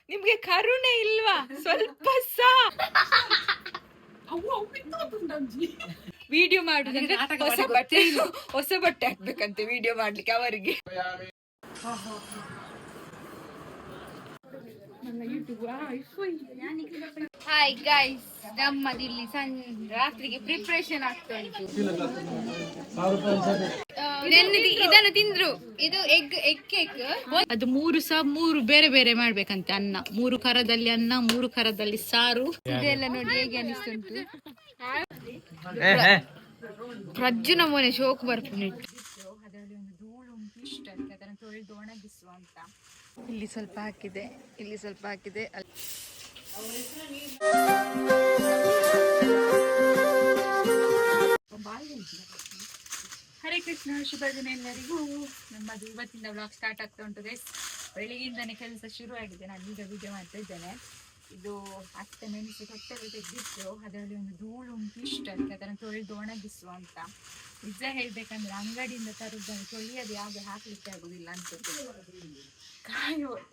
ನಿಮ್ಗೆ ಕರುಣೆ ಇಲ್ವಾ ಸ್ವಲ್ಪ ಸಾ? ವಿಡಿಯೋ ಮಾಡುದಂದ್ರೆ ಹೊಸ ಬಟ್ಟೆ ಹಾಕ್ಬೇಕಂತೆ ವಿಡಿಯೋ ಮಾಡ್ಲಿಕ್ಕೆ ಅವರಿಗೆ. ಹಾಯ್ ಗೈಸ್, ನಮ್ಮದು ಇಲ್ಲಿ ರಾತ್ರಿಗೆ ಪ್ರಿಪರೇಷನ್ ಆಗ್ತಾ ಉಂಟು. ಇದನ್ನು ತಿಂದ್ರು, ಇದು ಎಗ್ ಕೇಕ್. ಅದು ಮೂರು ಬೇರೆ ಬೇರೆ ಮಾಡ್ಬೇಕಂತೆ. ಅನ್ನ 3 ಕರದಲ್ಲಿ ಅನ್ನ, 3 ಕರದಲ್ಲಿ ಸಾರು. ಇದೆಲ್ಲ ನೋಡಿ ಹೇಗೆ ಅನಿಸ್ತುಂಟು. ಪ್ರಜ್ಜುನ ಮನೆ ಶೋಕ್ ಬರ್ಪುನಿಟ್ಟು. ಅದರಲ್ಲಿ ಒಂದು ಧೂಳು ಉಂಟು ಇಷ್ಟ, ಅದನ್ನು ತೊಳೆದು ಒಣಗಿಸುವ ಅಂತ. ಇಲ್ಲಿ ಸ್ವಲ್ಪ ಹಾಕಿದೆ, ಇಲ್ಲಿ ಸ್ವಲ್ಪ ಹಾಕಿದೆ. ಹರೇ ಕೃಷ್ಣ, ಶುಭ ದಿನ ಎಲ್ಲರಿಗೂ. ನಮ್ಮದು ಇವತ್ತಿಂದ ವ್ಲಾಗ್ ಸ್ಟಾರ್ಟ್ ಆಗ್ತಾ ಉಂಟು ಗೈಸ್. ಬೆಳಿಗ್ಗೆಯಿಂದನೇ ಕೆಲಸ ಶುರು ಆಗಿದೆ. ನಾನು ಈಗ ವಿಡಿಯೋ ಮಾಡ್ತಾ ಇದ್ದೇನೆ. ಇದು ಅತ್ತೆ ಮೆಣಸು ಕೊಟ್ಟಲ್ಲಿ ತೆಗೆದಿಟ್ಟು ಅದರಲ್ಲಿ ಒಂದು ಧೂಳು ಉಂಟು ಇಷ್ಟ, ಅದನ್ನು ತೊಳೆದು ಒಣಗಿಸುವ ಅಂತ. ನಿಜ ಹೇಳ್ಬೇಕಂದ್ರೆ ಅಂಗಡಿಯಿಂದ ತರುವುದನ್ನು ತೊಳೆಯೋದು ಯಾವುದೇ ಹಾಕ್ಲಿಕ್ಕೆ ಆಗುದಿಲ್ಲ ಅಂತ.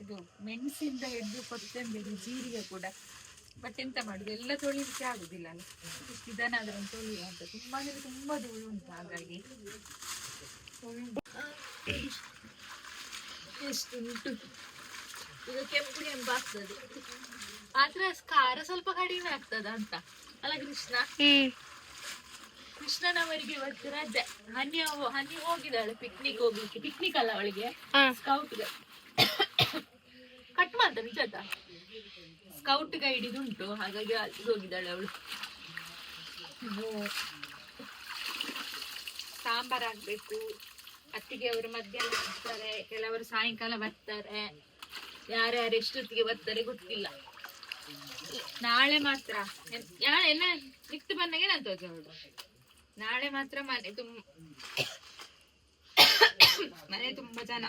ಇದು ಮೆಣಸಿಂದ ಹಿಡಿದು ಕೊತ್ತಂಬರಿ, ಜೀರಿಗೆ ಕೂಡ. ಬಟ್ ಎಂತ ಮಾಡುದು, ಎಲ್ಲ ತೊಳಿಲಿಕ್ಕೆ ಆಗುದಿಲ್ಲ ಅಲ್ಲ. ಇದನ್ನಾದ್ರೂ ತೊಳೆಯುವ ಅಂತ. ತುಂಬಾ ಅಂದ್ರೆ ತುಂಬಾ ಧೂಳು ಉಂಟು, ಹಾಗಾಗಿ ಎಷ್ಟು ಉಂಟು. ಈಗ ಕೆಂಪು ಕೆಂಪು ಆಗ್ತದೆ, ಆದ್ರೆ ಖಾರ ಸ್ವಲ್ಪ ಕಡಿಮೆ ಆಗ್ತದ ಅಂತ ಅಲ್ಲ ಕೃಷ್ಣ? ಕೃಷ್ಣನವರಿಗೆ ಇವತ್ತು ರಜೆ. ಹನಿ ಹೋಗಿದ್ದಾಳೆ ಪಿಕ್ನಿಕ್ ಹೋಗ್ಲಿಕ್ಕೆ. ಪಿಕ್ನಿಕ್ ಅಲ್ಲ ಅವಳಿಗೆ, ಸ್ಕೌಟ್ ಕಟ್ ಮಾಡ್ದ ನಿಜದ ಸ್ಕೌಟ್ ಗೈಡ್ ಇದುಂಟು, ಹಾಗಾಗಿ ಅಲ್ಲಿಗೆ ಹೋಗಿದ್ದಾಳೆ ಅವಳು. ಸಾಂಬಾರ್ ಆಗ್ಬೇಕು. ಅತ್ತಿಗೆ ಅವರು ಮಧ್ಯಾಹ್ನ ಬರ್ತಾರೆ, ಕೆಲವರು ಸಾಯಂಕಾಲ ಬರ್ತಾರೆ. ಯಾರ್ಯಾರು ಎಷ್ಟೊತ್ತಿಗೆ ಬರ್ತಾರೆ ಗೊತ್ತಿಲ್ಲ. ನಾಳೆ ಮಾತ್ರ ಎಲ್ಲ ನಿಕ್ತು ಬಂದಾಗೆ ನಾನು ತೋರಿಸೋದು. ನಾಳೆ ಮಾತ್ರ ಮನೆ ತುಂಬಾ ಜನ.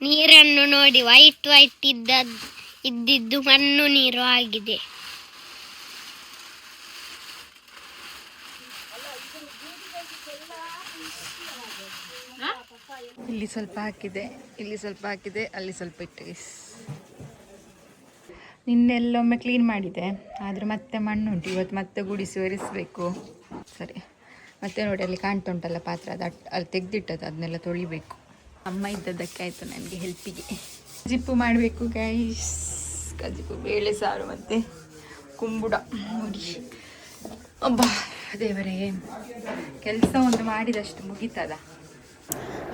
ನೀರನ್ನು ನೋಡಿ, ವೈಟ್ ಇದ್ದಿದ್ದು ಮಣ್ಣು ನೀರು ಆಗಿದೆ. ಇಲ್ಲಿ ಸ್ವಲ್ಪ ಹಾಕಿದೆ, ಇಲ್ಲಿ ಸ್ವಲ್ಪ ಹಾಕಿದೆ, ಅಲ್ಲಿ ಸ್ವಲ್ಪ ಇಟ್ಟಿಗೆ. ನಿನ್ನೆಲ್ಲೊಮ್ಮೆ ಕ್ಲೀನ್ ಮಾಡಿದೆ, ಆದ್ರೆ ಮತ್ತೆ ಮಣ್ಣು ಉಂಟು. ಇವತ್ತು ಮತ್ತೆ ಗುಡಿಸಿ ಒರೆಸ್ಬೇಕು. ಸರಿ, ಮತ್ತೆ ನೋಡಿ ಅಲ್ಲಿ ಕಾಣ್ತಾ ಉಂಟಲ್ಲ ಪಾತ್ರ, ಅದು ಅಲ್ಲಿ ತೆಗ್ದಿಟ್ಟದ್ದು, ಅದನ್ನೆಲ್ಲ ತೊಳಿಬೇಕು. ಅಮ್ಮ ಇದ್ದದ್ದಕ್ಕೆ ಆಯಿತು ನನಗೆ ಹೆಲ್ಪಿಗೆ. ಜಿಪ್ಪು ಮಾಡಬೇಕು ಗೈಸ್. ಕಜಿಪು, ಬೇಳೆ ಸಾರು ಮತ್ತು ಕುಂಬುಡ. ನೋಡಿ ಅಬ್ಬಾ ದೇವರೇ, ಕೆಲಸ ಒಂದು ಮಾಡಿದಷ್ಟು ಮುಗೀತದ.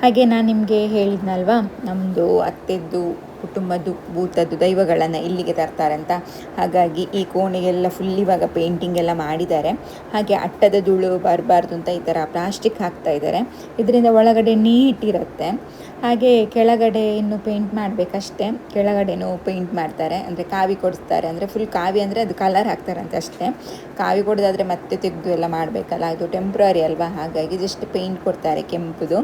ಹಾಗೆ ನಾನು ನಿಮಗೆ ಹೇಳಿದ್ನಲ್ವಾ, ನಮ್ಮದು ಅತ್ತೆದ್ದು ಕುಟುಂಬದ್ದು ಭೂತದ್ದು ದೈವಗಳನ್ನು ಇಲ್ಲಿಗೆ ತರ್ತಾರೆ ಅಂತ. ಹಾಗಾಗಿ ಈ ಕೋಣೆಗೆಲ್ಲ ಫುಲ್ ಇವಾಗ ಪೇಂಟಿಂಗ್ ಎಲ್ಲ ಮಾಡಿದ್ದಾರೆ. ಹಾಗೆ ಅಟ್ಟದ ಧೂಳು ಬರಬಾರ್ದು ಅಂತ ಈ ಥರ ಪ್ಲಾಸ್ಟಿಕ್ ಹಾಕ್ತಾ ಇದ್ದಾರೆ. ಇದರಿಂದ ಒಳಗಡೆ ನೀಟಿರುತ್ತೆ. ಹಾಗೆ ಕೆಳಗಡೆ ಇನ್ನು ಪೇಂಟ್ ಮಾಡಬೇಕಷ್ಟೇ. ಕೆಳಗಡೆನೂ ಪೇಂಟ್ ಮಾಡ್ತಾರೆ, ಅಂದರೆ ಕಾವಿ ಕೊಡಿಸ್ತಾರೆ. ಅಂದರೆ ಫುಲ್ ಕಾವಿ ಅಂದರೆ ಅದು ಕಲರ್ ಹಾಕ್ತಾರಂತೆ ಅಷ್ಟೇ. ಕಾವಿ ಕೊಡೋದಾದರೆ ಮತ್ತೆ ತೆಗೆದು ಎಲ್ಲ ಮಾಡಬೇಕಲ್ಲ, ಇದು ಟೆಂಪ್ರರಿ ಅಲ್ವಾ. ಹಾಗಾಗಿ ಜಸ್ಟ್ ಪೇಂಟ್ ಕೊಡ್ತಾರೆ ಕೆಂಪುದು.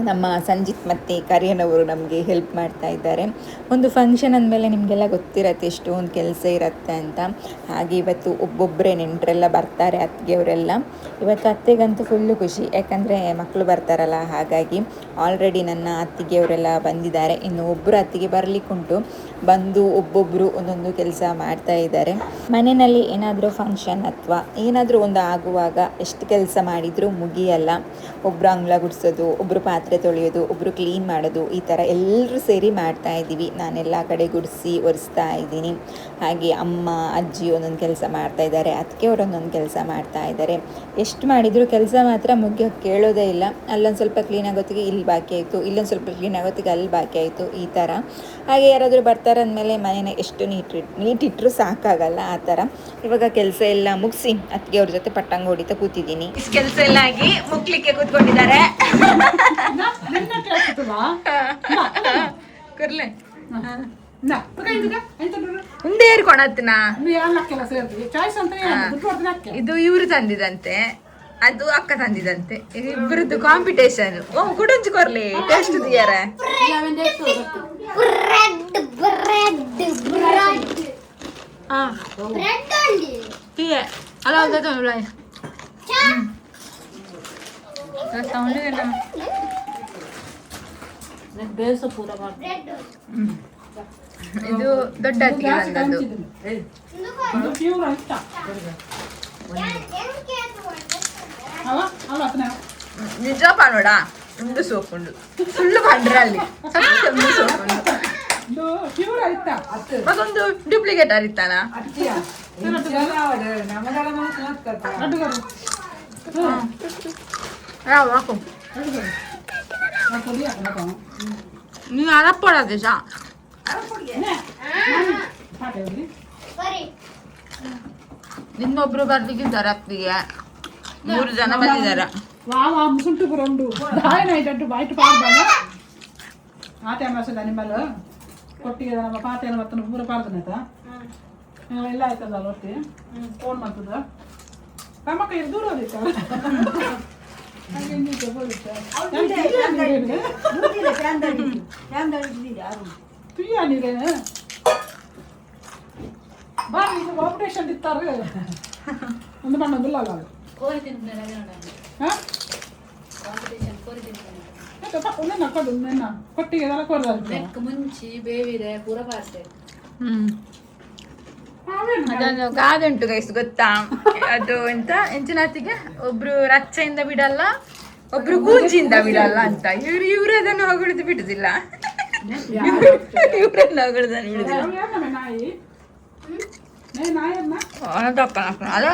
ನಮ್ಮ ಸಂಜಿತ್ ಮತ್ತು ಕರಿಯನವರು ನಮಗೆ ಹೆಲ್ಪ್ ಮಾಡ್ತಾ ಇದ್ದಾರೆ. ಒಂದು ಫಂಕ್ಷನ್ ಅಂದಮೇಲೆ ನಿಮಗೆಲ್ಲ ಗೊತ್ತಿರತ್ತೆ ಎಷ್ಟೊಂದು ಕೆಲಸ ಇರುತ್ತೆ ಅಂತ. ಹಾಗೆ ಇವತ್ತು ಒಬ್ಬೊಬ್ಬರೇ ನೆಂಟರೆಲ್ಲ ಬರ್ತಾರೆ, ಅತ್ತಿಗೆಯವರೆಲ್ಲ. ಇವತ್ತು ಅತ್ತೆಗಂತೂ ಫುಲ್ಲು ಖುಷಿ, ಯಾಕಂದರೆ ಮಕ್ಕಳು ಬರ್ತಾರಲ್ಲ. ಹಾಗಾಗಿ ಆಲ್ರೆಡಿ ನನ್ನ ಅತ್ತಿಗೆಯವರೆಲ್ಲ ಬಂದಿದ್ದಾರೆ. ಇನ್ನು ಒಬ್ಬರು ಅತ್ತಿಗೆ ಬರಲಿಕ್ಕುಂಟು. ಬಂದು ಒಬ್ಬೊಬ್ಬರು ಒಂದೊಂದು ಕೆಲಸ ಮಾಡ್ತಾ ಇದ್ದಾರೆ. ಮನೆಯಲ್ಲಿ ಏನಾದರೂ ಫಂಕ್ಷನ್ ಅಥವಾ ಏನಾದರೂ ಒಂದು ಆಗುವಾಗ ಎಷ್ಟು ಕೆಲಸ ಮಾಡಿದರೂ ಮುಗಿಯಲ್ಲ. ಒಬ್ಬರು ಅಂಗಳ ಗುಡಿಸೋದು, ಒಬ್ಬರು ಪಾತ್ರೆ ತೊಳೆಯೋದು, ಒಬ್ಬರು ಕ್ಲೀನ್ ಮಾಡೋದು, ಈ ಥರ ಎಲ್ಲರೂ ಸೇರಿ ಮಾಡ್ತಾ ಇದ್ದೀವಿ. ನಾನೆಲ್ಲ ಕಡೆ ಗುಡಿಸಿ ಒರೆಸ್ತಾ ಇದ್ದೀನಿ. ಹಾಗೆ ಅಮ್ಮ ಅಜ್ಜಿ ಒಂದೊಂದು ಕೆಲಸ ಮಾಡ್ತಾ ಇದ್ದಾರೆ, ಅದಕ್ಕೆ ಒಂದೊಂದು ಕೆಲಸ ಮಾಡ್ತಾ ಇದ್ದಾರೆ. ಎಷ್ಟು ಮಾಡಿದರೂ ಕೆಲಸ ಮಾತ್ರ ಮುಗಿಯೋಕ್ಕೆ ಕೇಳೋದೇ ಇಲ್ಲ. ಅಲ್ಲೊಂದು ಸ್ವಲ್ಪ ಕ್ಲೀನ್ ಆಗೋತ್ತಿಗೆ ಇಲ್ಲಿ ಬಾಕಿ ಆಯಿತು, ಇಲ್ಲೊಂದು ಸ್ವಲ್ಪ ಕ್ಲೀನ್ ಆಗೋತ್ತಿಗೆ ಅಲ್ಲಿ ಬಾಕಿ ಆಯಿತು, ಈ ಥರ. ಹಾಗೆ ಯಾರಾದರೂ ಬರ್ತಾರೆ ಅಂದಮೇಲೆ ಮನೇನ ಎಷ್ಟು ನೀಟಿಟ್ಟರೂ ಸಾಕಾಗಲ್ಲ, ಆ ಥರ. ಇವಾಗ ಕೆಲಸ ಎಲ್ಲ ಮುಗಿಸಿ ಅದಕ್ಕೆ ಅವ್ರ ಜೊತೆ ಪಟ್ಟಂಗ ಹೊಡಿತಾ ಕೂತಿದ್ದೀನಿ. ಇಷ್ಟು ಕೆಲಸ ಎಲ್ಲ ಆಗಿ ಮುಕ್ಲಿಕ್ಕೆ ಕೂತ್ಕೊಂಡಿದ್ದಾರೆ. ಕರ್ಲೆ ಮುಂದೆ ಏರ್ಕೊಳತ್ನಾ ಇದು ಇವ್ರು ತಂದಿದಂತೆ, ಅದು ಅಕ್ಕ ತಂದಿದಂತೆ. ಇಬ್ಬರದ್ದು ಕಾಂಪಿಟೇಷನ್. ಓ ಕುಡಂಚು ಕೊರ್ಲಿ taste ದಿಯಾರ. Iya, kalau udah tuh mulai. Terus tahun ini kan. ಇದು ದೊಡ್ಡ ಅತ್ತಿಗೆ ಬಂದದ್ದು ನಿಜ ನೋಡ ಒಂದು ಸೋಪ್ ಉಂಡು ಫುಲ್ ಬಂಡ್ರಲ್ಲಿ ಒಂದು ಸೋಪ್ ಉಂಡು ಅದೊಂದು ಡೂಪ್ಲಿಕೇಟ್ ಅರಿತಾನ ಹಾಕು ನೀವು ಅರಪ್ಪಡದೆ ಸಾ ಇನ್ನೊಬ್ರು ಬರ್ಲಿಕ್ಕಿದ್ದಾರೆ ಅತ್ತಿಗೆ 3 ಜನ ಬಂದಿದ್ದಾರೆ ముసుంటు రెండు దాయన ఇటు బయట పాడదానా ఆటే మాసದ ನಿಮ್ಮಲ್ಲ ಕೊಟ್ಟಿಗೆ ನಮ್ಮ ಪಾತೆನ ಮತ್ತನ ಪೂರ ಪಾಡ್ದನೇತ ಎಲ್ಲ ಆಯ್ತದ ಒತ್ತಿ ಫೋನ್ ಮಾಡ್ತದ ಕಮಕ ಇದು ದೂರ ಹೋದಿತ್ತ ಹಾಗೆ ನೀತೆ ಹೋದಿತ್ತ ತುಯ್ಯ ನೀರೇ ಬಾ ಇದು ಆಪರೇಷನ್ ಇತ್ತಾರೆ ಒಂದು ಮಣ್ಣೊಂದಿಲ್ಲ ಅಲ್ಲ ಕೋರಿ ತಿನ್ನುತ್ತಾರೆ ಹಾ ಅದೊಂದು ಗಾದುಂಟು ಗೈಸ್ ಗೊತ್ತಾ ಅದು ಎಂತ ಎಂಚಿನತ್ತಿಗೆ ಒಬ್ರು ರಚ್ಚೆಯಿಂದ ಬಿಡಲ್ಲ ಒಬ್ರು ಗೂಜಿಯಿಂದ ಬಿಡಲ್ಲ ಅಂತ ಇವ್ರು ಅದನ್ನು ಹೊಗಳಿದು ಬಿಡುದಿಲ್ಲ ಇವ್ರನ್ನ ಹೊಗಳಿದನ್ನು ಬಿಡುದಿಲ್ಲ ಅದ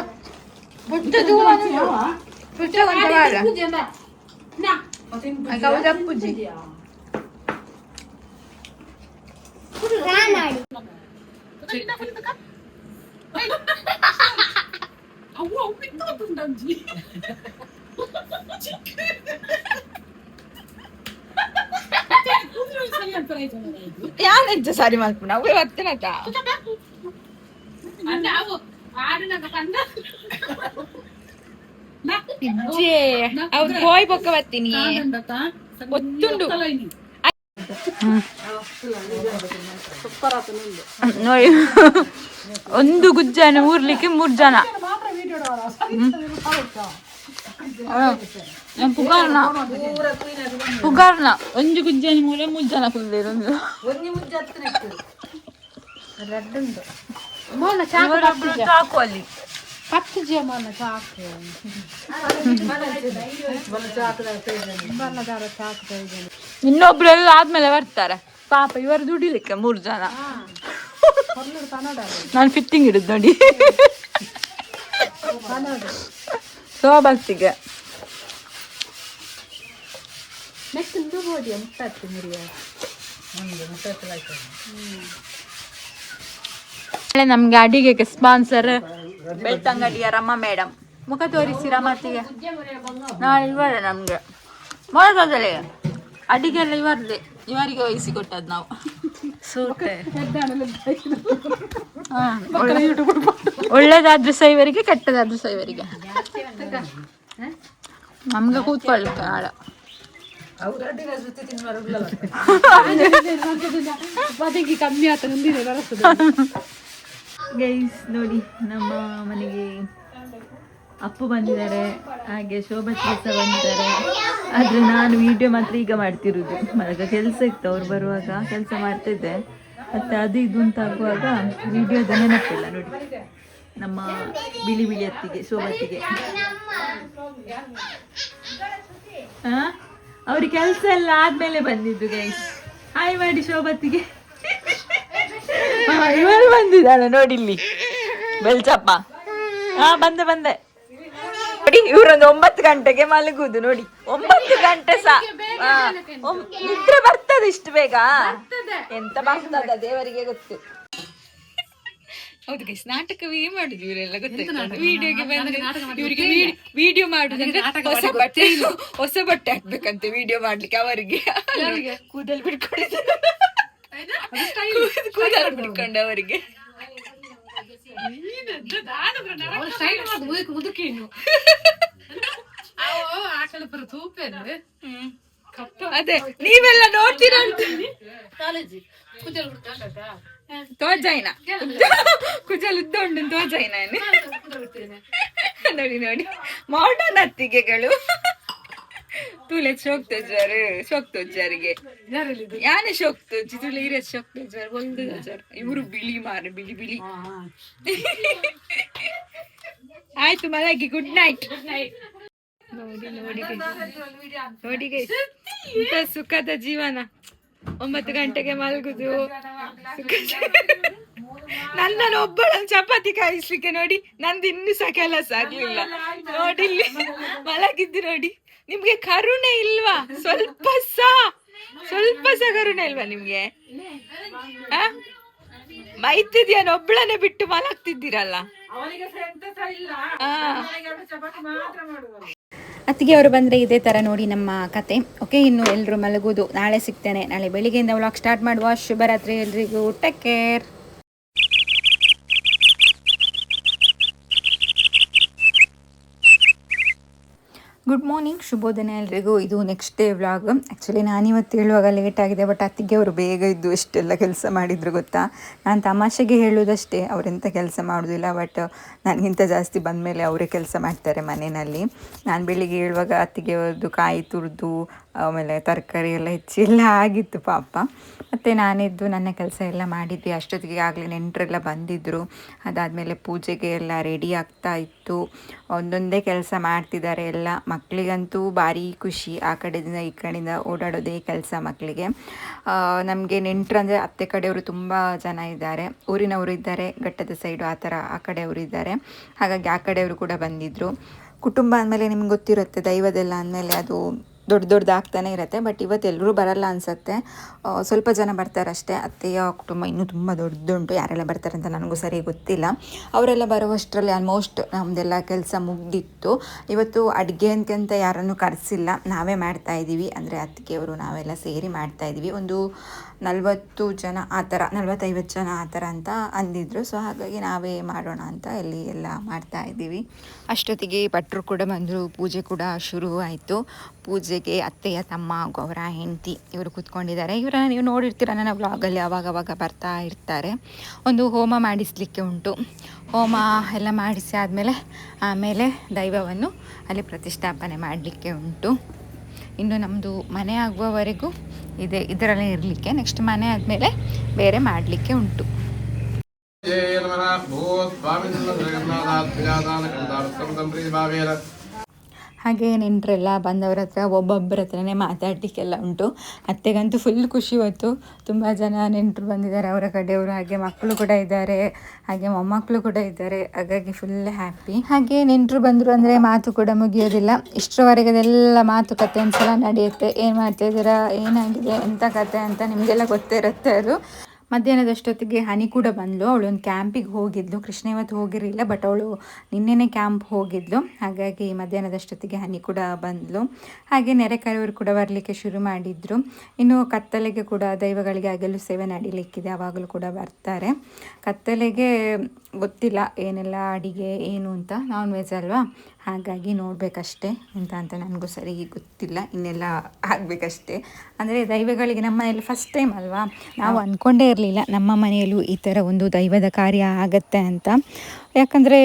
ಪುಟ್ಟದು ಪುಟ್ಟ kau dah puji. Yang itu sari malpun, aku waktu nata. Anda aku ada nak kanda. ಅವ್ರು ಕೋಯ್ ಪಕ್ಕ ಬರ್ತೀನಿ ಒತ್ತುಂಡು ನೋಡಿ ಒಂದು ಗುಜ್ಜನ ಊರ್ಲಿಕ್ಕೆ 3 ಜನ ಪುಗಾರ್ನ ಒಂದು ಗುಜ್ಜನ ಮೂಲೆ 3 ಜನ ಕುಲ್ಲೇರೊಂದು ಚಾಕು ಅಲ್ಲಿ ಪತ್ತು ಜೀವನ ಚಾಕು ಇನ್ನೊಬ್ರೆಲ್ಲ ಆದ್ಮೇಲೆ ಬರ್ತಾರೆ ಪಾಪ ಇವರು ದುಡಿಲಿಕ್ಕೆ 3 ಜನ ನಾನು ಫಿಟ್ಟಿಂಗ್ ಇಡುದು ನೋಡಿ ಸೋಬತ್ತಿಗೆ ನಮ್ಗೆ ಅಡಿಗೆಗೆ ಸ್ಪಾನ್ಸರ್ ಬೆಳ್ತಂಗಡಿಯ ರಮ್ಮ ಮೇಡಮ್ ಮುಖ ತೋರಿಸಿ ರಮತ್ತಿಗೆ ನಾಳೆ ಇವರೇ ನಮ್ಗೆ ಮೊದಲೇ ಅಡಿಗೆ ಎಲ್ಲ ಇವರಿಗೆ ವಹಿಸಿಕೊಟ್ಟದ್ದು ನಾವು ಒಳ್ಳೇದಾದ್ರೂ ಸಹ ಇವರಿಗೆ ಕೆಟ್ಟದಾದ್ರೂ ಸಹ ಇವರಿಗೆ ನಮ್ಗೆ ಕೂತ್ಕೊಳ್ಳಿಕ್ಕೆ ನಾಳೆ ಕಮ್ಮಿ ಆತ ಗೈಸ್ ನೋಡಿ ನಮ್ಮ ಮನೆಗೆ ಅಪ್ಪು ಬಂದಿದ್ದಾರೆ ಹಾಗೆ ಶೋಭಶ್ರೀ ಸಹ ಬಂದಿದ್ದಾರೆ ಆದರೆ ನಾನು ವಿಡಿಯೋ ಮಾತ್ರ ಈಗ ಮಾಡ್ತಿರೋದು ಮನೆಗ ಕೆಲಸ ಇತ್ತು ಅವ್ರು ಬರುವಾಗ ಕೆಲಸ ಮಾಡ್ತಿದ್ದೆ ಮತ್ತು ಅದು ಇದು ಅಂತ ಆಗುವಾಗ ವಿಡಿಯೋದ ನೆನಪಿಲ್ಲ ನೋಡಿ ನಮ್ಮ ಬಿಳಿ ಬಿಳಿ ಅತ್ತಿಗೆ ಶೋಭತ್ತಿಗೆ ಅವ್ರಿಗೆ ಕೆಲಸ ಎಲ್ಲ ಆದ್ಮೇಲೆ ಬಂದಿದ್ದು ಗೈಸ್ ಹಾಯ್ ಮಾಡಿ ಶೋಭತ್ತಿಗೆ ಇವರು ಬಂದಿದ್ದಾಳೆ ನೋಡಿಲ್ಲಿ ಬೆಳ್ಚಪ್ಪ ಬಂದೆ ನೋಡಿ ಇವರೊಂದು 9 ಗಂಟೆಗೆ ಮಲಗುದು ನೋಡಿ 9 ಗಂಟೆ ಸಹ ನಿದ್ರೆ ಬರ್ತದೆ ಇಷ್ಟು ಬೇಗ ಎಂತ ಬರ್ತದ ದೇವರಿಗೆ ಗೊತ್ತು ಹೌದು ಗೈಸ್ ನಾಟಕವೇ ಮಾಡುದು ಇವರೆಲ್ಲ ಗೊತ್ತಾಯ್ತು ವಿಡಿಯೋಗೆ ಬಂದ್ರೆ ಇವರಿಗೆ ವಿಡಿಯೋ ಮಾಡುದಂದ್ರೆ ಹೊಸ ಬಟ್ಟೆ ಹಾಕ್ಬೇಕಂತೆ ವಿಡಿಯೋ ಮಾಡ್ಲಿಕ್ಕೆ ಅವರಿಗೆ ಕೂದಲು ಬಿಟ್ಕೊಂಡು ಅವರಿಗೆ ಅದೇ ನೀವೆಲ್ಲ ನೋಡ್ತೀರ ತೋಜಾಯಿನ ಕುಜಲ್ ಉದ್ದುಂಡು ತೋಜಾಯಿನ ನೋಡಿ ನೋಡಿ ಮಾಡರ್ನ್ ಅತ್ತಿಗೆಗಳು. तुले शोकतो जರಿಗೆ ಯಾನೆ ಶೋಕ್ತು ತುಳೆ ಇರೆ ಶೋಕ್ತು ಜರ್ ಒಂದು ಜರ್ ಇವರು ಬಿಳಿ ಮಾರೆ ಬಿಳಿ ಆಯ್ತು ಮಲಗಿ ಗುಡ್ ನೈಟ್. ನೋಡಿ ನೋಡಿ ನೋಡಿ ಇಂಥ ಸುಖದ ಜೀವನ. 9 ಗಂಟೆಗೆ ಮಲಗುದು, ನನ್ನನ್ನು ಒಬ್ಬಳನ್ನು ಚಪಾತಿ ಕಾಯಿಸ್ಲಿಕ್ಕೆ ನೋಡಿ ನಂದು ಇನ್ನೂ ಸಹ ಕೆಲಸ ಆಗ್ಲಿಲ್ಲ. ನೋಡಿ ಇಲ್ಲಿ ಮಲಗಿದ್ದು ನೋಡಿ. ನಿಮ್ಗೆ ಕರುಣೆ ಇಲ್ವಾ? ಸ್ವಲ್ಪ ಸಹ ಕರುಣೆ ಇಲ್ವಾ ನಿಮ್ಗೆ? ಮೈತಿದ್ಯಾ ಒಬ್ಬಳನ್ನೇ ಬಿಟ್ಟು ಮಲಗ್ತಿದ್ದೀರಲ್ಲ. ಅತ್ತಿಗೆ ಅವರು ಬಂದರೆ ಇದೇ ಥರ ನೋಡಿ ನಮ್ಮ ಕತೆ. ಓಕೆ, ಇನ್ನು ಎಲ್ಲರೂ ಮಲಗೋದು. ನಾಳೆ ಸಿಗ್ತೇನೆ. ನಾಳೆ ಬೆಳಿಗ್ಗೆಯಿಂದ ವ್ಲಾಗ್ ಸ್ಟಾರ್ಟ್ ಮಾಡುವ. ಶುಭರಾತ್ರಿ ಎಲ್ರಿಗೂ. Take care. ಗುಡ್ ಮಾರ್ನಿಂಗ್, ಶುಭೋದಯ ಎಲ್ರಿಗೂ. ಇದು ನೆಕ್ಸ್ಟ್ ಡೇ ವ್ಲಾಗ್. ಆ್ಯಕ್ಚುಲಿ ನಾನಿವತ್ತು ಹೇಳುವಾಗ ಲೇಟ್ ಆಗಿದೆ, ಬಟ್ ಅತ್ತಿಗೆ ಅವರು ಬೇಗ ಇದ್ದು ಎಷ್ಟೆಲ್ಲ ಕೆಲಸ ಮಾಡಿದ್ರು ಗೊತ್ತಾ. ನಾನು ತಮಾಷೆಗೆ ಹೇಳೋದಷ್ಟೇ, ಅವರೆಂಥ ಕೆಲಸ ಮಾಡೋದಿಲ್ಲ. ಬಟ್ ನನಗಿಂತ ಜಾಸ್ತಿ ಬಂದಮೇಲೆ ಅವರೇ ಕೆಲಸ ಮಾಡ್ತಾರೆ ಮನೆಯಲ್ಲಿ. ನಾನು ಬೆಳಿಗ್ಗೆ ಹೇಳುವಾಗ ಅತ್ತಿಗೆ ಅವ್ರದ್ದು ಕಾಯಿ ತುರಿದು ಆಮೇಲೆ ತರಕಾರಿ ಎಲ್ಲ ಹೆಚ್ಚಿ ಎಲ್ಲ ಆಗಿತ್ತು ಪಾಪ. ಮತ್ತು ನಾನಿದ್ದು ನನ್ನ ಕೆಲಸ ಎಲ್ಲ ಮಾಡಿದ್ವಿ. ಅಷ್ಟೊತ್ತಿಗೆ ಆಗಲೇ ನೆಂಟರೆಲ್ಲ ಬಂದಿದ್ದರು. ಅದಾದಮೇಲೆ ಪೂಜೆಗೆ ಎಲ್ಲ ರೆಡಿ ಆಗ್ತಾ ಇತ್ತು. ಒಂದೊಂದೇ ಕೆಲಸ ಮಾಡ್ತಿದ್ದಾರೆ ಎಲ್ಲ. ಮಕ್ಕಳಿಗಂತೂ ಭಾರಿ ಖುಷಿ. ಆ ಕಡೆಯಿಂದ ಈ ಕಡೆಯಿಂದ ಓಡಾಡೋದೇ ಕೆಲಸ ಮಕ್ಕಳಿಗೆ. ನಮಗೆ ನೆಂಟರು ಅಂದರೆ ಅತ್ತೆ ಕಡೆಯವರು ತುಂಬ ಜನ ಇದ್ದಾರೆ. ಊರಿನವರು ಇದ್ದಾರೆ, ಘಟ್ಟದ ಸೈಡು ಆ ಥರ ಆ ಕಡೆಯವರು ಇದ್ದಾರೆ. ಹಾಗಾಗಿ ಆ ಕಡೆಯವರು ಕೂಡ ಬಂದಿದ್ದರು. ಕುಟುಂಬ ಅಂದಮೇಲೆ ನಿಮ್ಗೆ ಗೊತ್ತಿರುತ್ತೆ, ದೈವದೆಲ್ಲ ಅಂದಮೇಲೆ ಅದು ದೊಡ್ಡದಾಗ್ತಾನೆ ಇರುತ್ತೆ. ಬಟ್ ಇವತ್ತು ಎಲ್ಲರೂ ಬರಲ್ಲ ಅನಿಸುತ್ತೆ, ಸ್ವಲ್ಪ ಜನ ಬರ್ತಾರಷ್ಟೇ. ಅತ್ತೆಯ ಕುಟುಂಬ ಇನ್ನೂ ತುಂಬ ದೊಡ್ಡದುಂಟು. ಯಾರೆಲ್ಲ ಬರ್ತಾರೆ ಅಂತ ನನಗೂ ಸರಿ ಗೊತ್ತಿಲ್ಲ. ಅವರೆಲ್ಲ ಬರುವಷ್ಟರಲ್ಲಿ ಆಲ್ಮೋಸ್ಟ್ ನಮ್ಮದೆಲ್ಲ ಕೆಲಸ ಮುಗ್ದಿತ್ತು. ಇವತ್ತು ಅಡುಗೆ ಅಂತ ಯಾರನ್ನು ಕರೆಸಿಲ್ಲ, ನಾವೇ ಮಾಡ್ತಾಯಿದ್ದೀವಿ. ಅಂದರೆ ಅತ್ತಿಗೆಯವರು ನಾವೆಲ್ಲ ಸೇರಿ ಮಾಡ್ತಾಯಿದ್ದೀವಿ. ಒಂದು 40 ಜನ ಆ ಥರ, 40-50 ಜನ ಆ ಥರ ಅಂತ ಅಂದಿದ್ರು. ಸೊ ಹಾಗಾಗಿ ನಾವೇ ಮಾಡೋಣ ಅಂತ ಇಲ್ಲಿ ಎಲ್ಲ ಮಾಡ್ತಾಯಿದ್ದೀವಿ. ಅಷ್ಟೊತ್ತಿಗೆ ಭಟ್ರು ಕೂಡ ಬಂದರು. ಪೂಜೆ ಕೂಡ ಶುರು ಆಯಿತು. ಪೂಜೆಗೆ ಅತ್ತೆಯ ತಮ್ಮ ಅವರ ಹೆಂಡತಿ ಇವರು ಕೂತ್ಕೊಂಡಿದ್ದಾರೆ. ಇವರನ್ನು ನೀವು ನೋಡಿರ್ತೀರ ನನ್ನ ವ್ಲಾಗಲ್ಲಿ ಅವಾಗವಾಗ ಬರ್ತಾ ಇರ್ತಾರೆ. ಒಂದು ಹೋಮ ಮಾಡಿಸಲಿಕ್ಕೆ ಉಂಟು. ಹೋಮ ಎಲ್ಲ ಮಾಡಿಸಿ ಆಮೇಲೆ ದೈವವನ್ನು ಅಲ್ಲಿ ಪ್ರತಿಷ್ಠಾಪನೆ ಮಾಡಲಿಕ್ಕೆ ಉಂಟು. ಇನ್ನು ನಮ್ಮದು ಮನೆ ಆಗುವವರೆಗೂ ಇದರಲ್ಲೇ ಇರಲಿಕ್ಕೆ, ನೆಕ್ಸ್ಟ್ ಮನೆ ಆದಮೇಲೆ ಬೇರೆ ಮಾಡಲಿಕ್ಕೆ ಉಂಟು. ಹಾಗೆ ನೆಂಟರೆಲ್ಲ ಬಂದವ್ರ ಹತ್ರ ಒಬ್ಬೊಬ್ಬರ ಹತ್ರನೇ ಮಾತಾಡಲಿಕ್ಕೆಲ್ಲ ಉಂಟು. ಅತ್ತೆಗಂತೂ ಫುಲ್ ಖುಷಿ ಇವತ್ತು. ತುಂಬ ಜನ ನೆಂಟರು ಬಂದಿದ್ದಾರೆ ಅವರ ಕಡೆಯವರು. ಹಾಗೆ ಮಕ್ಕಳು ಕೂಡ ಇದ್ದಾರೆ, ಹಾಗೆ ಮೊಮ್ಮಕ್ಕಳು ಕೂಡ ಇದ್ದಾರೆ. ಹಾಗಾಗಿ ಫುಲ್ ಹ್ಯಾಪಿ. ಹಾಗೆ ನೆಂಟರು ಬಂದರು ಅಂದರೆ ಮಾತು ಕೂಡ ಮುಗಿಯೋದಿಲ್ಲ. ಇಷ್ಟರವರೆಗೆ ಅದೆಲ್ಲ ಮಾತುಕತೆ ಒಂದ್ಸಲ ನಡೆಯುತ್ತೆ. ಏನು ಮಾಡ್ತಾಯಿದ್ದೀರಾ, ಏನಾಗಿದೆ, ಎಂಥ ಕತೆ ಅಂತ ನಿಮಗೆಲ್ಲ ಗೊತ್ತೇ ಇರುತ್ತೆ ಅದು. ಮಧ್ಯಾಹ್ನದಷ್ಟೊತ್ತಿಗೆ ಹನಿ ಕೂಡ ಬಂದಳು. ಅವಳು ಒಂದು ಕ್ಯಾಂಪಿಗೆ ಹೋಗಿದ್ಲು. ಕೃಷ್ಣ ಇವತ್ತು ಹೋಗಿರಲಿಲ್ಲ, ಬಟ್ ಅವಳು ನಿನ್ನೆನೇ ಕ್ಯಾಂಪ್ ಹೋಗಿದ್ಲು. ಹಾಗಾಗಿ ಮಧ್ಯಾಹ್ನದಷ್ಟೊತ್ತಿಗೆ ಹನಿ ಕೂಡ ಬಂದಳು. ಹಾಗೆ ನೆರೆಕರೆಯವರು ಕೂಡ ಬರಲಿಕ್ಕೆ ಶುರು ಮಾಡಿದರು. ಇನ್ನು ಕತ್ತಲೆಗೆ ಕೂಡ ದೈವಗಳಿಗೆ ಆಗಲು ಸೇವೆ ನಡೀಲಿಕ್ಕಿದೆ, ಆವಾಗಲೂ ಕೂಡ ಬರ್ತಾರೆ. ಕತ್ತಲೆಗೆ ಗೊತ್ತಿಲ್ಲ ಏನೆಲ್ಲ ಅಡಿಗೆ ಏನು ಅಂತ, ನಾನ್ ವೆಜ್ ಅಲ್ವಾ, ಹಾಗಾಗಿ ನೋಡಬೇಕಷ್ಟೇ ಎಂತ ಅಂತ ನನಗೂ ಸರಿ ಗೊತ್ತಿಲ್ಲ. ಇನ್ನೆಲ್ಲ ಆಗಬೇಕಷ್ಟೇ. ಅಂದರೆ ದೈವಗಳಿಗೆ ನಮ್ಮ ಮನೆಯಲ್ಲಿ ಫಸ್ಟ್ ಟೈಮ್ ಅಲ್ವಾ, ನಾವು ಅಂದ್ಕೊಂಡೇ ಇರಲಿಲ್ಲ ನಮ್ಮ ಮನೆಯಲ್ಲೂ ಈ ಥರ ಒಂದು ದೈವದ ಕಾರ್ಯ ಆಗತ್ತೆ ಅಂತ. ಯಾಕಂದರೆ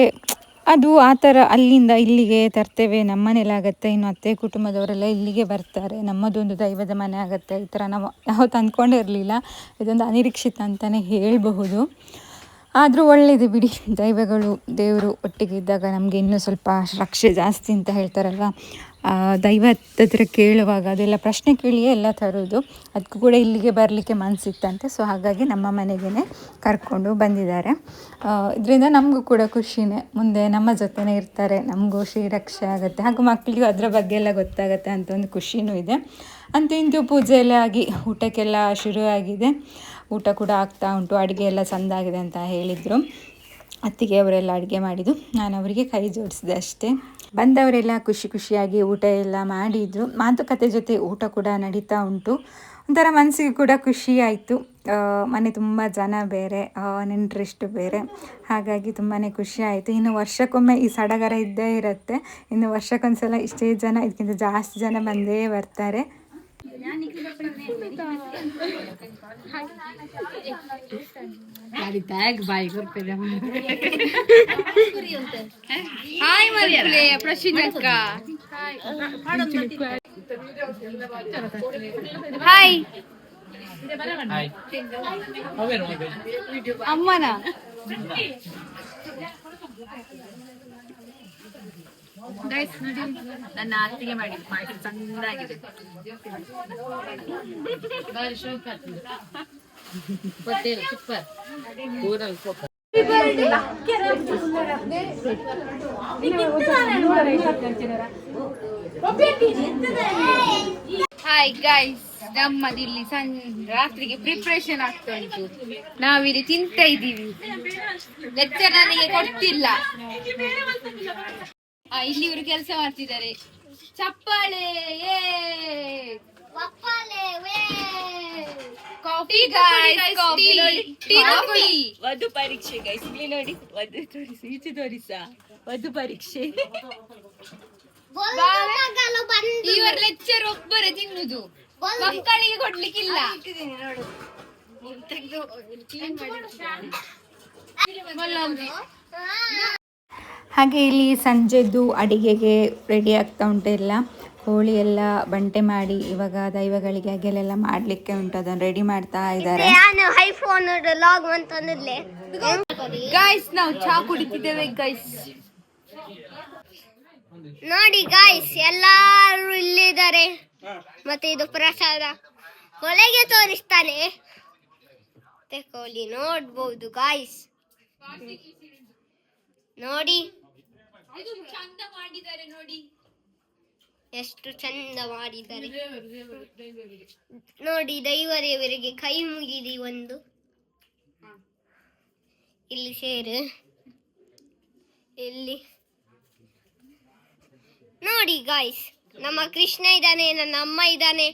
ಅದು ಆ ಥರ ಅಲ್ಲಿಂದ ಇಲ್ಲಿಗೆ ತರ್ತೇವೆ, ನಮ್ಮ ಮನೇಲಿ ಆಗುತ್ತೆ. ಇನ್ನು ಅತ್ತೆ ಕುಟುಂಬದವರೆಲ್ಲ ಇಲ್ಲಿಗೆ ಬರ್ತಾರೆ, ನಮ್ಮದೊಂದು ದೈವದ ಮನೆ ಆಗುತ್ತೆ. ಈ ಥರ ನಾವು ಯಾವತ್ತು ಅಂದ್ಕೊಂಡೇ ಇರಲಿಲ್ಲ. ಇದೊಂದು ಅನಿರೀಕ್ಷಿತ ಅಂತಲೇ ಹೇಳಬಹುದು. ಆದರೂ ಒಳ್ಳೆಯದು ಬಿಡಿ. ದೇವರು ಒಟ್ಟಿಗೆ ಇದ್ದಾಗ ನಮಗೆ ಇನ್ನೂ ಸ್ವಲ್ಪ ರಕ್ಷೆ ಜಾಸ್ತಿ ಅಂತ ಹೇಳ್ತಾರಲ್ವ. ದೈವದ ಹತ್ರ ಕೇಳುವಾಗ ಅದೆಲ್ಲ ಪ್ರಶ್ನೆ ಕೇಳಿಯೇ ಎಲ್ಲ ತರೋದು. ಅದಕ್ಕೂ ಕೂಡ ಇಲ್ಲಿಗೆ ಬರಲಿಕ್ಕೆ ಮನಸ್ಸಿತ್ತಂತೆ. ಸೊ ಹಾಗಾಗಿ ನಮ್ಮ ಮನೆಗೇ ಕರ್ಕೊಂಡು ಬಂದಿದ್ದಾರೆ. ಇದರಿಂದ ನಮಗೂ ಕೂಡ ಖುಷಿನೇ. ಮುಂದೆ ನಮ್ಮ ಜೊತೆನೇ ಇರ್ತಾರೆ, ನಮಗೂ ಶ್ರೀರಕ್ಷೆ ಆಗುತ್ತೆ, ಹಾಗೂ ಮಕ್ಕಳಿಗೂ ಅದರ ಬಗ್ಗೆ ಎಲ್ಲ ಗೊತ್ತಾಗುತ್ತೆ ಅಂತ ಒಂದು ಖುಷಿನೂ ಇದೆ. ಅಂತೂ ಇಂತೂ ಪೂಜೆ ಎಲ್ಲ ಆಗಿ ಊಟಕ್ಕೆಲ್ಲ ಶುರುವಾಗಿದೆ. ಊಟ ಕೂಡ ಆಗ್ತಾ ಉಂಟು. ಅಡುಗೆ ಎಲ್ಲ ಚೆಂದಾಗಿದೆ ಅಂತ ಹೇಳಿದರು ಅತ್ತಿಗೆ ಅವರೆಲ್ಲ. ಅಡುಗೆ ಮಾಡಿದ್ದು ನಾನು ಅವರಿಗೆ ಕೈ ಜೋಡಿಸಿದೆ ಅಷ್ಟೇ. ಬಂದವರೆಲ್ಲ ಖುಷಿಯಾಗಿ ಊಟ ಎಲ್ಲ ಮಾಡಿದರು. ಮಾತುಕತೆ ಜೊತೆ ಊಟ ಕೂಡ ನಡೀತಾ ಉಂಟು. ಒಂಥರ ಮನಸ್ಸಿಗೆ ಕೂಡ ಖುಷಿ ಆಯಿತು. ಮನೆ ತುಂಬ ಜನ ಬೇರೆ, ನೆಂಟರಿಷ್ಟು ಬೇರೆ, ಹಾಗಾಗಿ ತುಂಬಾ ಖುಷಿ ಆಯಿತು. ಇನ್ನು ವರ್ಷಕ್ಕೊಮ್ಮೆ ಈ ಸಡಗರ ಇದ್ದೇ ಇರುತ್ತೆ. ಇನ್ನು ವರ್ಷಕ್ಕೊಂದ್ಸಲ ಇಷ್ಟೇ ಜನ, ಇದಕ್ಕಿಂತ ಜಾಸ್ತಿ ಜನ ಬಂದೇ ಬರ್ತಾರೆ. ಹಾಯ್ ಮಲ್ಲೆ ಪ್ರಶಿನಕ್ಕ ಹಾಯ್ ಅಮ್ಮನ ಗೈಸ್ ನೋಡಿ ನನ್ನ ಅತ್ತಿಗೆ ಮಾಡಿ ಚಂದಾಗಿದೆ ಹಾಯ್ ಗೈಸ್ ನಮ್ಮದಿಲ್ಲಿ ರಾತ್ರಿಗೆ ಪ್ರಿಪ್ರೇಷನ್ ಆಗ್ತಾ ಉಂಟು. ನಾವಿಲ್ಲಿ ತಿಂತಾ ಇದ್ದೀವಿ. ಲೆಕ್ಚರ್ ನನಗೆ ಕೊಡ್ತಿಲ್ಲ. ಇಲ್ಲಿ ಇವರು ಕೆಲಸ ಮಾಡ್ತಿದ್ದಾರೆ. ಚಪ್ಪಾಳೆ ಕಾಫಿ ಟೀ ತಗೊಳ್ಳಿ. ವಧು ಪರೀಕ್ಷೆ ಗೈಸ್ ಇಲ್ಲಿ ನೋಡಿ. ವಧು ತೋರಿಸಿ ಈಚೆ ತೋರಿಸ ವಧು ಪರೀಕ್ಷೆ. ಇವರ ಲೆಕ್ಚರ್ ಒಬ್ಬರೇ ತಿನ್ನುದು, ಮಕ್ಕಳಿಗೆ ಕೊಡ್ಲಿಕ್ಕಿಲ್ಲ. ಹಾಗೆ ಇಲ್ಲಿ ಸಂಜೆದ್ದು ಅಡಿಗೆಗೆ ರೆಡಿ ಆಗ್ತಾ ಉಂಟು. ಎಲ್ಲ ಕೋಳಿ ಎಲ್ಲ ಬಂಟೆ ಮಾಡಿ ಇವಾಗ ದೈವಗಳಿಗೆ ಹಾಗೆಲ್ಲ ಮಾಡ್ಲಿಕ್ಕೆ ಉಂಟು. ಅದನ್ನು ರೆಡಿ ಮಾಡ್ತಾ ಇದ್ದಾರೆ. ಗೈಸ್ ನಾವು ಚಾ ಕುಡಿತಿದ್ದೇವೆ ಗೈಸ್. ನೋಡಿ ಗಾಯ್ಸ್ ಎಲ್ಲಾರು ಇಲ್ಲಿದ್ದಾರೆ. ಮತ್ತೆ ಇದು ಪ್ರಸಾದ ಕೊಲೆಗೆ ತೋರಿಸ್ತಾನೆ. ಕೋಳಿ ನೋಡ್ಬಹುದು ಗಾಯ್ಸ್, ನೋಡಿ ಚಂದ ಮಾಡಿದ್ದಾರೆ. ನೋಡಿ ಎಷ್ಟು ಚಂದ ಮಾಡಿದ್ದಾರೆ. ನೋಡಿ ದೈವರೇವರಿಗೆ ಕೈ ಮುಗಿದಿ ಒಂದು. ಇಲ್ಲಿ ಸೇರು, ಇಲ್ಲಿ ನೋಡಿ ಗಾಯ್ಸ್, ನಮ್ಮ ಕೃಷ್ಣ ಇದ್ದಾನೆ, ನನ್ನ ಅಮ್ಮ ಇದ್ದಾನೆ,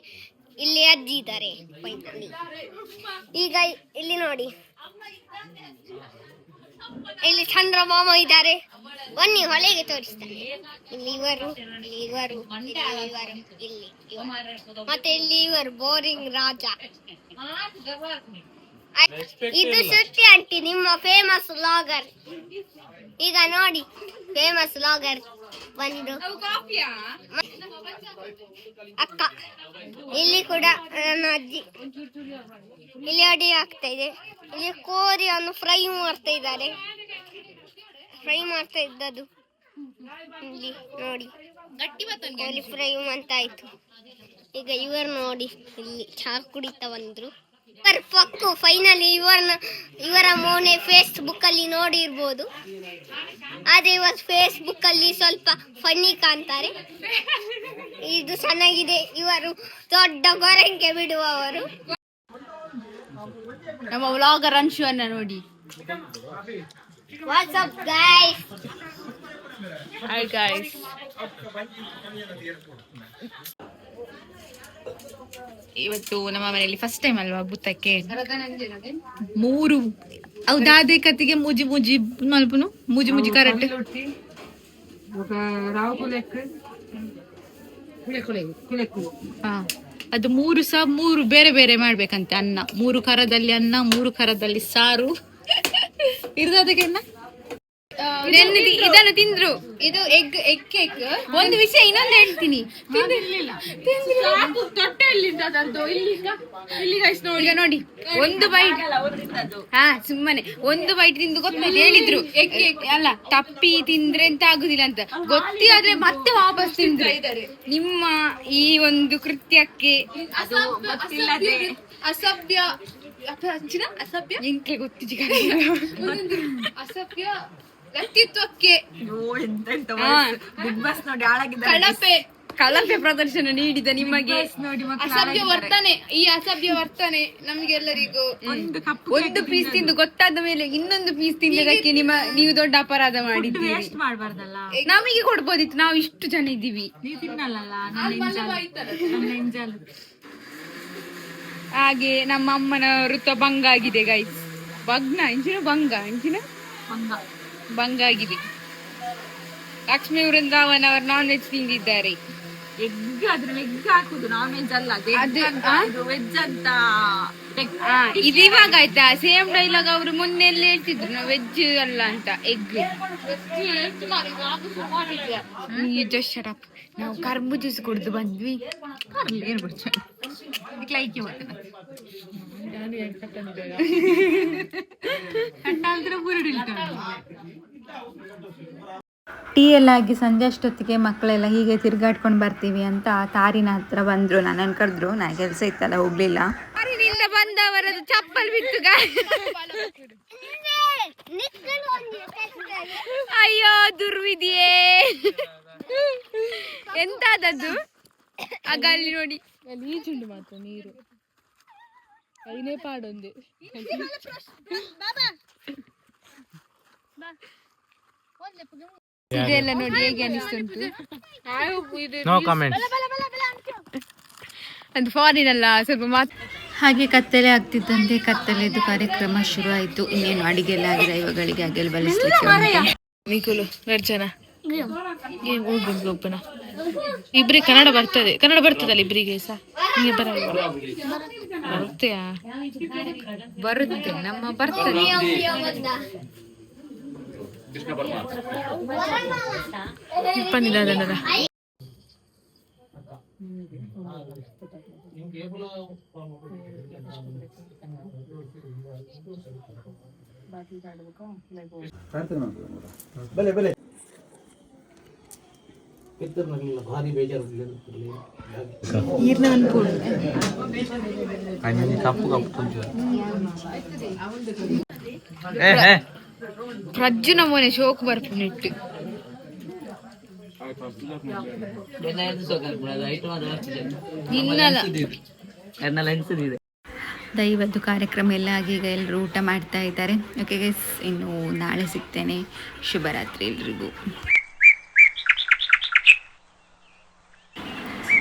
ಇಲ್ಲಿ ಅಜ್ಜಿ ಇದ್ದಾರೆ. ಈಗ ಇಲ್ಲಿ ನೋಡಿ, ಇಲ್ಲಿ ಚಂದ್ರಮಾಮ ಇದ್ದಾರೆ. ಬನ್ನಿ ಹೊಳೆಗೆ ತೋರಿಸ್ತಾನೆ. ಇಲ್ಲಿ ಇವರು, ಇಲ್ಲಿ ಇವರು, ಇಲ್ಲಿ ಮತ್ತೆ ಇಲ್ಲಿ ಇವರು ಬೋರಿಂಗ್ ರಾಜ. ಇದು ಸುತ್ತಿ ಆಂಟಿ, ನಿಮ್ಮ ಫೇಮಸ್ ವ್ಲಾಗರ್. ಈಗ ನೋಡಿ ಫೇಮಸ್ ವ್ಲಾಗರ್ ಒಂದು ಅಕ್ಕ. ಇಲ್ಲಿ ಕೂಡ ನನ್ನ ಅಜ್ಜಿ. ಇಲ್ಲಿ ಅಡಿ ಆಗ್ತಾ ಇದೆ. ಇಲ್ಲಿ ಕೋರಿಯನ್ನು ಫ್ರೈ ಮಾಡ್ತಾ ಇದ್ದಾರೆ. ಫ್ರೈ ಮಾಡ್ತಾ ಇದ್ದದ್ದು ಇಲ್ಲಿ ನೋಡಿ, ಕೋಳಿ ಫ್ರೈ ಅಂತ ಆಯ್ತು. ಈಗ ಇವರು ನೋಡಿ ಇಲ್ಲಿ ಚಹಾ ಕುಡಿತಾ ಬಂದ್ರು. ಪಕ್ಕು ಫೈನಲಿ ಇವರ ಮೋನೆ ಫೇಸ್ಬುಕ್ ಅಲ್ಲಿ ನೋಡಿರ್ಬೋದು. ಆದ್ರೆ ಇವತ್ತು ಫೇಸ್ಬುಕ್ ಅಲ್ಲಿ ಸ್ವಲ್ಪ ಫನ್ನಿ ಕಾಣ್ತಾರೆ. ಇದು ಚೆನ್ನಾಗಿದೆ. ಇವರು ದೊಡ್ಡ ಗೊರಂಗೆ ಬಿಡುವವರು. ನಮ್ಮ ವ್ಲಾಗರ್ ಅಂಶು ಅನ್ನ ನೋಡಿ. What's up guys. Hi guys. ಇವತ್ತು ನಮ್ಮ ಮನೆಯಲ್ಲಿ ಫಸ್ಟ್ ಟೈಮ್ ಅಲ್ವಾ ಭೂತಕ್ಕೆ 3 ದಾದೆ ಕತ್ತಿಗೆ ಮುಜಿ ಮುಜಿ ಮಲ್ಪುನು ಮುಜಿ ಮುಜಿ ಕರೆಕ್ಟ್. ಅದು 3 ಬೇರೆ ಬೇರೆ ಮಾಡ್ಬೇಕಂತೆ. ಅನ್ನ 3 ಕರದಲ್ಲಿ ಅನ್ನ, 3 ಕರದಲ್ಲಿ ಸಾರು ಇರ್ದದಕ್ಕೆ ಇದನ್ನು ತಿಂದ್ರು. ಇದು ಎಗ್ ಕೇಕ್. ಒಂದು ವಿಷಯ ಇನ್ನೊಂದು ಹೇಳ್ತೀನಿ. ಈಗ ನೋಡಿ, ಒಂದು ಬೈಟ್ ಸುಮ್ಮನೆ ಒಂದು ಬೈಟ್ ತಿಂದು ಗೊತ್ತಾಯ್ತು. ಹೇಳಿದ್ರು ಎಗ್ ಕೇಕ್ ಅಲ್ಲ, ತಪ್ಪಿ ತಿಂದ್ರೆ ಎಂತ ಆಗುದಿಲ್ಲ ಅಂತ ಗೊತ್ತಿ, ಆದ್ರೆ ಮತ್ತೆ ವಾಪಸ್ ತಿಂದ್ರೆ ನಿಮ್ಮ ಈ ಒಂದು ಕೃತ್ಯಕ್ಕೆ ಅಸಭ್ಯ ಅಸಭ್ಯ ಎಂಕೆ ಗೊತ್ತಿದೆ ಅಸಭ್ಯ ವ್ಯಕ್ತಿತ್ವಕ್ಕೆ ಕಳಪೆ ಪ್ರದರ್ಶನ ನೀಡಿದ ನಿಮಗೆ ಅಸಭ್ಯ ವರ್ತನೆ. ಈ ಅಸಭ್ಯ ವರ್ತನೆ ನಮಗೆಲ್ಲರಿಗೂ ಒಂದು ಪೀಸ್ ತಿಂದು ಗೊತ್ತಾದ ಮೇಲೆ ಇನ್ನೊಂದು ಪೀಸ್ ತಿಂದದಕ್ಕೆ ನೀವು ದೊಡ್ಡ ಅಪರಾಧ ಮಾಡಿದ್ದೀರಿ. ನಮಗೆ ಕೊಡ್ಬೋದಿತ್ತು, ನಾವು ಇಷ್ಟು ಜನ ಇದ್ದೀವಿ. ಹಾಗೆ ನಮ್ಮ ಅಮ್ಮನ ವೃತ್ತ ಭಂಗ ಆಗಿದೆ ಗೈಸ್. ಭಂಗ ಆಗಿದೆ. ಲಕ್ಷ್ಮೀ ವೃಂದಾವನ್ ಅವರು ನಾನ್ ವೆಜ್ ತಿಂದಿದ್ದಾರೆ. ಎಗ್ ಅದ್ರಲ್ಲಿ ಎಗ್ ಹಾಕುದು ನಾನ್ ವೆಜ್ ಅಲ್ಲ, ವೆಜ್ ಅಂತ ಇದು ಇವಾಗ ಆಯ್ತಾ, ಸೇಮ್ ಡೈಲಾಗ್ ಅವರು ಮೊನ್ನೆಲ್ಲ ಹೇಳ್ತಿದ್ರು ನಾವು ವೆಜ್ ಅಲ್ಲ ಅಂತ, ಎಗ್. ಜಸ್ಟ್ ಶಟ್ ನಾವು ಕರ್ಬು ಜ್ಯೂಸ್ ಕುಡಿದು ಬಂದ್ವಿ. ಲೈಕ್ ಟೀ ಎಲ್ಲ ಆಗಿ ಸಂಜೆ ಅಷ್ಟೊತ್ತಿಗೆ ಮಕ್ಕಳೆಲ್ಲ ಹೀಗೆ ತಿರ್ಗಾಡ್ಕೊಂಡು ಬರ್ತೀವಿ ಅಂತ ತಾರಿನ ಹತ್ರ ಬಂದರು. ನನ್ನನ್ನು ಕರೆದ್ರು, ನಾನು ಕೆಲಸ ಇತ್ತಲ್ಲ ಹೋಗ್ಲಿಲ್ಲ. ಬಂದವರದು ಚಪ್ಪಲ್ ಬಿತ್ತು. ಅಯ್ಯೋ ದುರ್ವಿಧಿಯೇ, ಎಂತಾದದ್ದು ಆಗ ಅಲ್ಲಿ ನೋಡಿ ಈಜುಂಡು ಮಾತ್ರ ನೀರು ಕೈನೇ ಪಾಡೊಂದೆ. ಇದೆಲ್ಲ ನೋಡಿ ಹೇಗೆ ಅನಿಸ್ತುಂಟು. ಅದು ಫಾರಿನ್ ಅಲ್ಲ, ಸ್ವಲ್ಪ ಹಾಗೆ ಕತ್ತಲೆ ಆಗ್ತಿದ್ದಂತೆ ಕತ್ತಲೆದು ಕಾರ್ಯಕ್ರಮ ಶುರು ಆಯಿತು. ಇನ್ನೇನು ಅಡಿಗೆ ಎಲ್ಲ ಆಗಿದೆ, ಇವುಗಳಿಗೆ ಅಗೆಲ್ ಬಲಿಸ್ಲಿಕ್ಕೆ ಮಿಕುಲು ಗರ್ಜನ ಗೇಮ್ ಹೋಗ್ಬನ. ಇಬ್ರಿಗೆ ಕನ್ನಡ ಬರ್ತದೆ, ಕನ್ನಡ ಬರ್ತದಲ್ಲ ಇಬ್ರಿಗೆ ಸಹ. ನಿಮಗೆ ಬರುತ್ತೆಯಾ? ಬರುತ್ತೆ, ನಮ್ಮ ಬರ್ತದೆ. ಬಂದಿದ್ದಾದಲ್ಲ ಭಾರಿ ಬೇಜಾರು. ಪ್ರಜ್ಜುನ ಮನೆ ಶೋಕ್ ಬರ್ಪುನಿಟ್ಟು ದೈವದ್ದು ಕಾರ್ಯಕ್ರಮ ಎಲ್ಲ ಆಗಿ ಈಗ ಎಲ್ಲರೂ ಊಟ ಮಾಡ್ತಾ ಇದ್ದಾರೆ. ಓಕೆ ಗೈಸ್, ಇನ್ನು ನಾಳೆ ಸಿಗ್ತೇನೆ. ಶುಭರಾತ್ರಿ ಎಲ್ರಿಗೂ.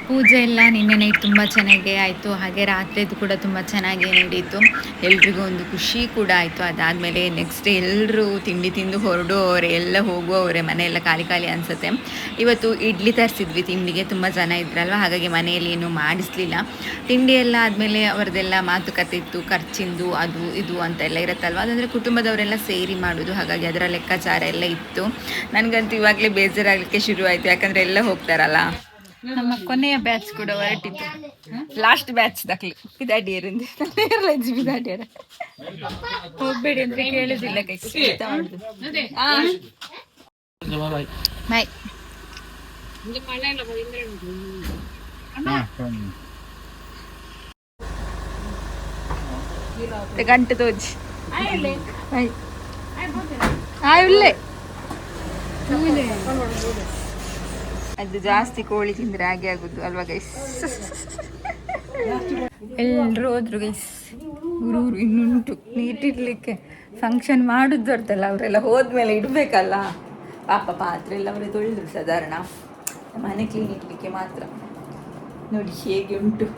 ಪೂಜೆ ಎಲ್ಲ ನಿನ್ನೆ ನೈಟ್ ತುಂಬ ಚೆನ್ನಾಗೇ ಆಯಿತು. ಹಾಗೆ ರಾತ್ರಿದು ಕೂಡ ತುಂಬ ಚೆನ್ನಾಗೇ ನಡೀತು. ಎಲ್ರಿಗೂ ಒಂದು ಖುಷಿ ಕೂಡ ಆಯಿತು. ಅದಾದಮೇಲೆ ನೆಕ್ಸ್ಟ್ ಡೇ ಎಲ್ಲರೂ ತಿಂಡಿ ತಿಂದು ಹೊರಡುವವರೆ, ಎಲ್ಲ ಹೋಗುವವರೆ, ಮನೆಯೆಲ್ಲ ಖಾಲಿ ಖಾಲಿ ಅನಿಸುತ್ತೆ. ಇವತ್ತು ಇಡ್ಲಿ ತರಿಸಿದ್ವಿ ತಿಂಡಿಗೆ, ತುಂಬ ಜನ ಇದ್ರಲ್ವ, ಹಾಗಾಗಿ ಮನೆಯಲ್ಲಿ ಏನು ಮಾಡಿಸ್ಲಿಲ್ಲ. ತಿಂಡಿ ಎಲ್ಲ ಆದಮೇಲೆ ಅವರದೆಲ್ಲ ಮಾತುಕತೆ ಇತ್ತು, ಖರ್ಚಿಂದು ಅದು ಇದು ಅಂತೆಲ್ಲ ಇರುತ್ತಲ್ವ. ಅದಂದರೆ ಕುಟುಂಬದವರೆಲ್ಲ ಸೇರಿ ಮಾಡೋದು, ಹಾಗಾಗಿ ಅದರ ಲೆಕ್ಕಾಚಾರ ಎಲ್ಲ ಇತ್ತು. ನನಗಂತೂ ಇವಾಗಲೇ ಬೇಜಾರಾಗಲಿಕ್ಕೆ ಶುರು ಆಯಿತು, ಯಾಕಂದರೆ ಎಲ್ಲ ಹೋಗ್ತಾರಲ್ಲ. ನಮ್ಮ ಕೊನೆಯ ಬ್ಯಾಚ್ ಕೂಡ ಹೊರಟಿತ್ತು. ಲಾಸ್ಟ್ ಬ್ಯಾಚ್ ದಕ್ಲಿ ಬಿದಾಡಿಯರಿಂದ ಬಿದಾಡಿಯರ ಹೋಗ್ಬೇಡಿ ಅಂದ್ರೆ ಕೇಳುದಿಲ್ಲ. ಕೈ ಬಾಯ್. ಗಂಟೆ ತೋಜಿ ಆಯುಲ್ಲೇ ಅದು ಜಾಸ್ತಿ ಕೋಳಿ ತಿಂದ್ರೆ ಹಾಗೆ ಆಗುದು ಅಲ್ವಾ ಗೈಸ್? ಎಲ್ಲರೂ ಹೋದ್ರು ಗೈಸ್. ಊರು ಇನ್ನುಂಟು ನೀಟಿಡ್ಲಿಕ್ಕೆ. ಫಂಕ್ಷನ್ ಮಾಡುದು ದೊಡ್ಡಲ್ಲ, ಅವರೆಲ್ಲ ಹೋದ್ಮೇಲೆ ಇಡಬೇಕಲ್ಲ. ಪಾಪ ಪಾತ್ರೆ ಎಲ್ಲ ಅವರೇ ತೊಳೆದ್ರು ಸಾಧಾರಣ, ಮನೆ ಕ್ಲೀನ್ ಇಡ್ಲಿಕ್ಕೆ ಮಾತ್ರ. ನೋಡಿ ಹೇಗೆ ಉಂಟು.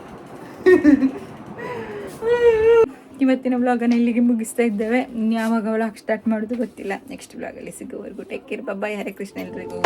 ಇವತ್ತಿನ ವ್ಲಾಗನ್ನು ಇಲ್ಲಿಗೆ ಮುಗಿಸ್ತಾ ಇದ್ದೇವೆ. ಯಾವಾಗ ವ್ಲಾಗ್ ಸ್ಟಾರ್ಟ್ ಮಾಡೋದು ಗೊತ್ತಿಲ್ಲ. ನೆಕ್ಸ್ಟ್ ವ್ಲಾಗಲ್ಲಿ ಸಿಗೋವರೆಗೂ take care. Bye. Hare Krishna ಎಲ್ರಿಗೂ.